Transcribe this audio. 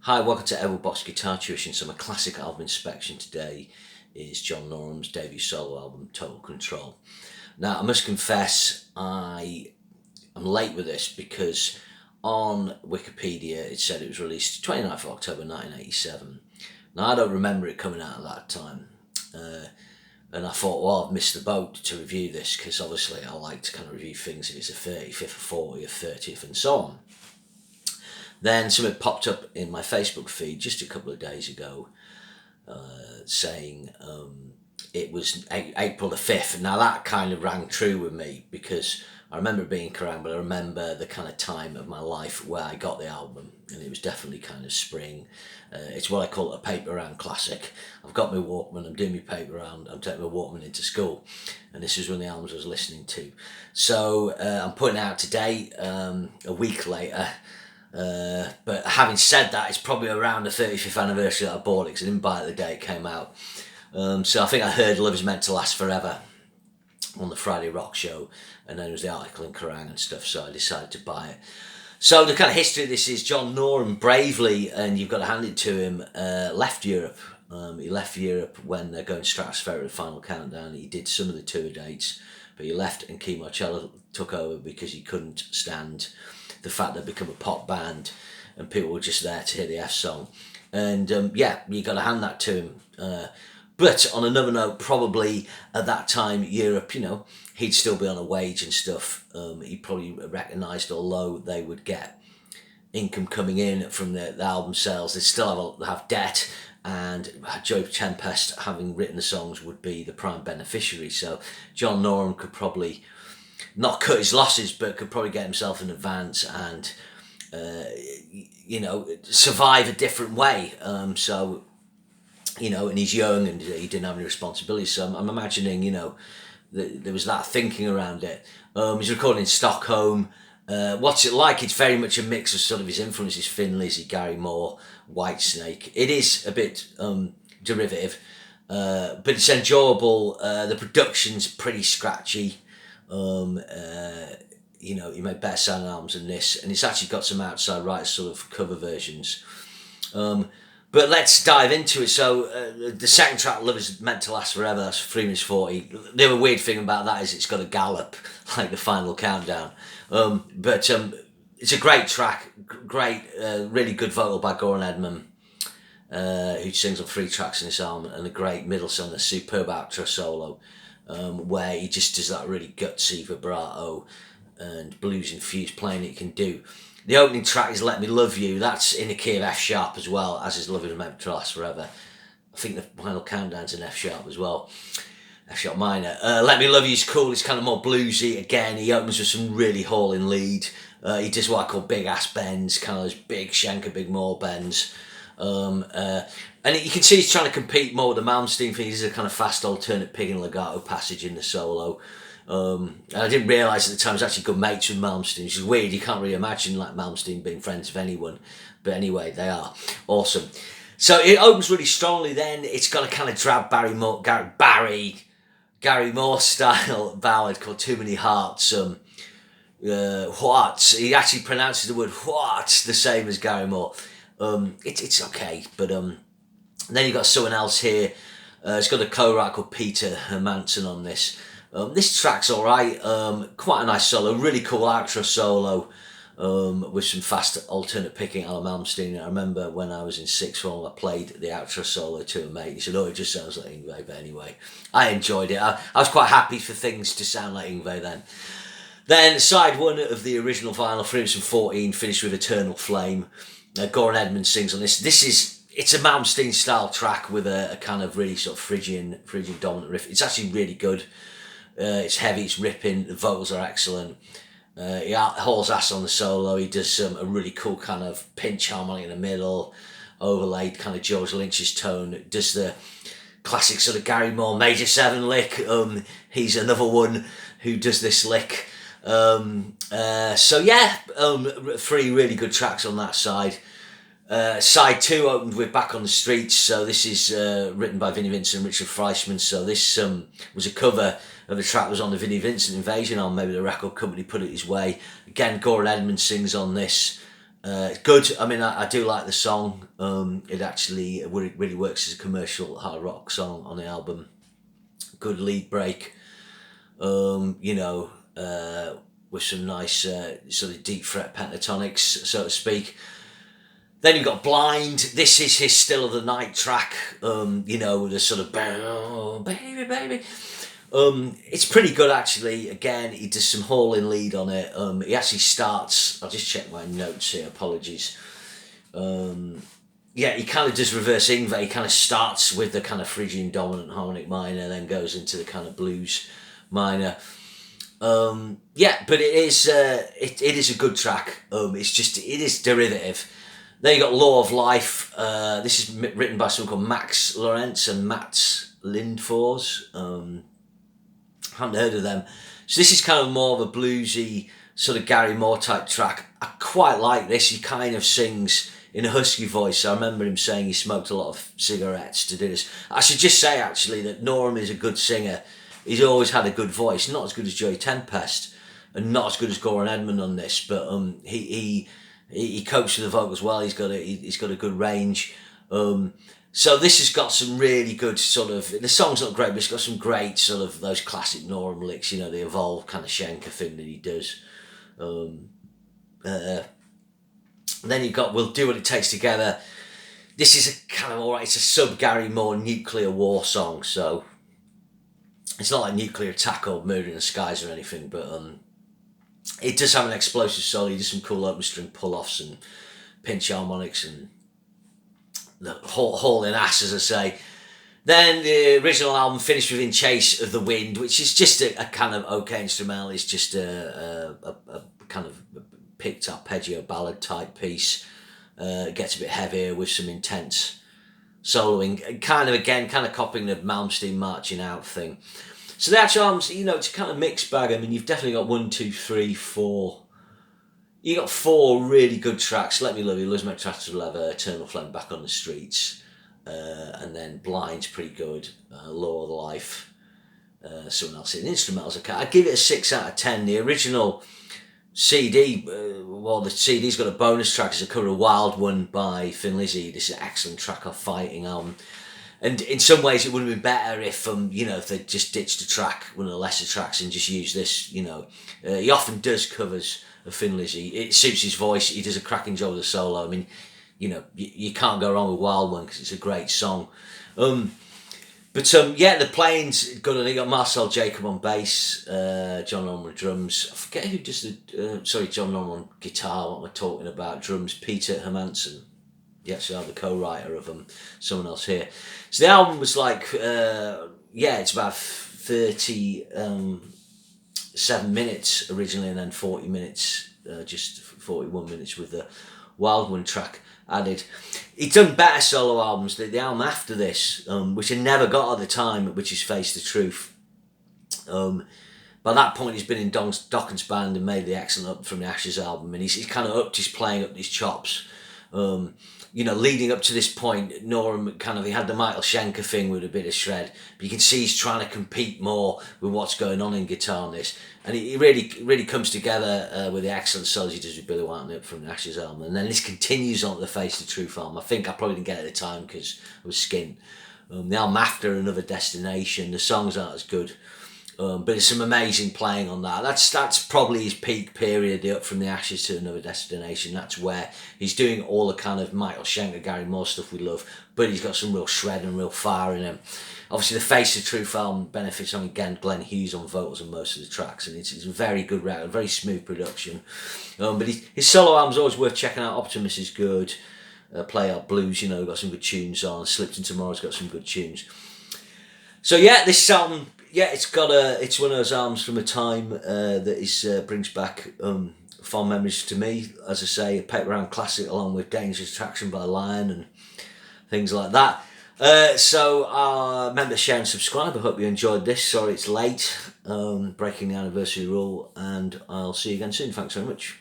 Hi, welcome to Everbox Guitar Tuition. So my classic album inspection today is John Norum's debut solo album, Total Control. Now, I must confess, I'm late with this because on Wikipedia it said it was released 29th of October 1987. Now, I don't remember it coming out at that time. And I thought, well, I've missed the boat to review this because obviously I like to kind of review things if it's a 35th, or 40th, 30th and so on. Then something popped up in my Facebook feed just a couple of days ago saying it was April the 5th. Now that kind of rang true with me because I remember it being Kerrang, but I remember the kind of time of my life where I got the album, and it was definitely kind of spring. It's what I call a paper round classic. I've got my Walkman, I'm doing my paper round, I'm taking my Walkman into school, and this is one of the albums I was listening to. So I'm putting it out today, a week later. But having said that, it's probably around the 35th anniversary that I bought it because I didn't buy it the day it came out. So I think I heard Love Is Meant to Last Forever on the Friday Rock Show, and then there was the article in Kerrang and stuff, so I decided to buy it. So the kind of history of this is John Norum bravely, and you've got to hand it to him, left Europe. He left Europe when they're going stratospheric the Final Countdown. He did some of the tour dates, but he left and Key Marcello took over because he couldn't stand the fact they'd become a pop band and people were just there to hear the F song. And yeah, you got to hand that to him. But on another note, probably at that time, Europe, he'd still be on a wage and stuff. He probably recognised, although they would get income coming in from the album sales, they'd still have debt, and Joe Tempest, having written the songs, would be the prime beneficiary. So John Norum could probably not cut his losses, but could probably get himself in advance and, survive a different way. And he's young and he didn't have any responsibilities. So I'm imagining, there was that thinking around it. He's recording in Stockholm. What's it like? It's very much a mix of sort of his influences, Thin Lizzy, Gary Moore, Whitesnake. It is a bit derivative, but it's enjoyable. The production's pretty scratchy. He made better sounding albums than this, and it's actually got some outside rights sort of cover versions. But let's dive into it. So the second track, Love Is Meant to Last Forever, that's 3 minutes 40. The other weird thing about that is it's got a gallop, like the Final Countdown. But it's a great track, great, really good vocal by Goran Edman, who sings on 3 tracks in this album, and a great middle song, a superb outro solo, where he just does that really gutsy vibrato and blues infused playing that he can do. The opening track is Let Me Love You. That's in the key of F sharp as well, as is Love Is Meant to Last Forever. I think the Final Countdown's in F sharp as well. F sharp minor. Let Me Love You is cool. It's kind of more bluesy. Again, he opens with some really hauling lead. He does what I call big ass bends, kind of those big Schenker, big Moore bends. And you can see he's trying to compete more with the Malmsteen thing. He's a kind of fast alternate pig and legato passage in the solo. I didn't realise at the time I was actually good mates with Malmsteen, which is weird. You can't really imagine like Malmsteen being friends with anyone, but anyway, they are awesome. So it opens really strongly. Then it's got a kind of drab Gary Moore style ballad called Too Many Hearts. What he actually pronounces the word what the same as Gary Moore. It's okay, but then you've got someone else here. It's got a co-writer called Peter Hermansen on this. This track's alright, quite a nice solo, really cool outro solo, with some fast alternate picking Alan Malmsteen. I remember when I was in sixth form, I played the outro solo to a mate. He said, "Oh, it just sounds like Yngwie," but anyway, I enjoyed it. I was quite happy for things to sound like Yngwie then. Then side 1 of the original vinyl, 314, finished with Eternal Flame. Goran Edman sings on this. It's a Malmsteen style track with a kind of really sort of Phrygian dominant riff. It's actually really good. It's heavy, it's ripping, the vocals are excellent. He hauls ass on the solo. He does a really cool kind of pinch harmony in the middle, overlaid kind of George Lynch's tone. Does the classic sort of Gary Moore major 7 lick. He's another one who does this lick. So yeah, 3 really good tracks on that side. Side 2 opened with Back on the Streets. So this is written by Vinnie Vincent and Richard Fleischman. So this was a cover of the track that was on the Vinnie Vincent Invasion album. Maybe the record company put it his way. Again, Goran Edman sings on this. Good. I mean, I do like the song. It actually really works as a commercial hard rock song on the album. Good lead break. You know, with some nice sort of deep fret pentatonics, so to speak. Then you've got Blind. This is his Still of the Night track. You know, with a sort of baby, baby. It's pretty good actually. Again, he does some hauling lead on it. He actually starts. I'll just check my notes here. Apologies. Yeah, he kind of does reverse Ingve. He kind of starts with the kind of Phrygian dominant harmonic minor, then goes into the kind of blues minor. Yeah, but it is a good track. It is derivative. Then you got Law of Life. This is written by someone called Max Lorentz and Mats Lindfors. Haven't heard of them. So this is kind of more of a bluesy sort of Gary Moore type track. I quite like this. He kind of sings in a husky voice. I remember him saying he smoked a lot of cigarettes to do this. I should just say actually that Norum is a good singer. He's always had a good voice. Not as good as Joey Tempest and not as good as Goran Edmond on this, but he copes with the vocals well. He's got a good range. So this has got some really good sort of, the song's not great, but it's got some great sort of those classic Norum licks, you know, the evolved kind of Schenker thing that he does. Then you've got We'll Do What It Takes Together. This is a kind of alright, it's a sub-Gary Moore nuclear war song, so it's not like Nuclear Attack or Murder in the Skies or anything, but it does have an explosive solo. He does some cool open string pull-offs and pinch harmonics and the hauling ass, as I say. Then the original album finished with In Chase of the Wind, which is just a kind of okay instrumental. It's just a kind of picked up arpeggio ballad type piece. It gets a bit heavier with some intense soloing, kind of copying the Malmsteen marching out thing. So the actual album's, you know, it's a kind of mixed bag. I mean, you've definitely got 1, 2, 3, 4. You got 4 really good tracks: Let Me Love You, Lose My Tractor Leather, Eternal Flame, Back on the Streets, and then Blind's pretty good. Law of Life, someone else in instrumentals. I'd give it a 6 out of 10. The original CD, the CD's got a bonus track. It's a cover of Wild One by Thin Lizzy. This is an excellent track off Fighting album. And in some ways, it would have been better if if they just ditched a track, one of the lesser tracks, and just used this. You know, he often does covers of Thin Lizzy. It suits his voice. He does a cracking job with the solo. I mean, you know, you can't go wrong with Wild One because it's a great song. Yeah, the playing's good. And you got Marcel Jacob on bass, John Norum on drums. I forget who does John Norum on guitar. What am I talking about? Drums, Peter Hermansen. Yes, I'm the co-writer of someone else here. So the album was like, it's about 37 minutes originally, and then 40 minutes, just 41 minutes with the Wild One track added. He'd done better solo albums. The album after this, which I never got at the time, which is Face the Truth. By that point, he's been in Dokken's band and made the excellent Up From the Ashes album, and he's kind of upped his playing, up his chops. Leading up to this point, Norum he had the Michael Schenker thing with a bit of shred, but you can see he's trying to compete more with what's going on in guitar on this, and it really comes together with the excellent solos he does with Billy White and Up From the Ashes album, and then this continues on to the Face the Truth album. I think I probably didn't get it at the time because I was skint. The album after, Another Destination, the songs aren't as good. But there's some amazing playing on that. That's probably his peak period, the Up From the Ashes to Another Destination. That's where he's doing all the kind of Michael Schenker, Gary Moore stuff we love, but he's got some real shred and real fire in him. Obviously, the Face the Truth album benefits on, again, Glenn Hughes on vocals on most of the tracks, and it's a very good record, very smooth production. But his solo album's always worth checking out. Optimus is good. Play Out Blues, got some good tunes on. Slipped in Tomorrow's got some good tunes. So yeah, this album, it's one of those albums from a time that brings back fond memories to me. As I say, a paper round classic along with Dangerous Attraction by Lion and things like that. Remember to share and subscribe. I hope you enjoyed this. Sorry it's late, breaking the anniversary rule, and I'll see you again soon. Thanks very much.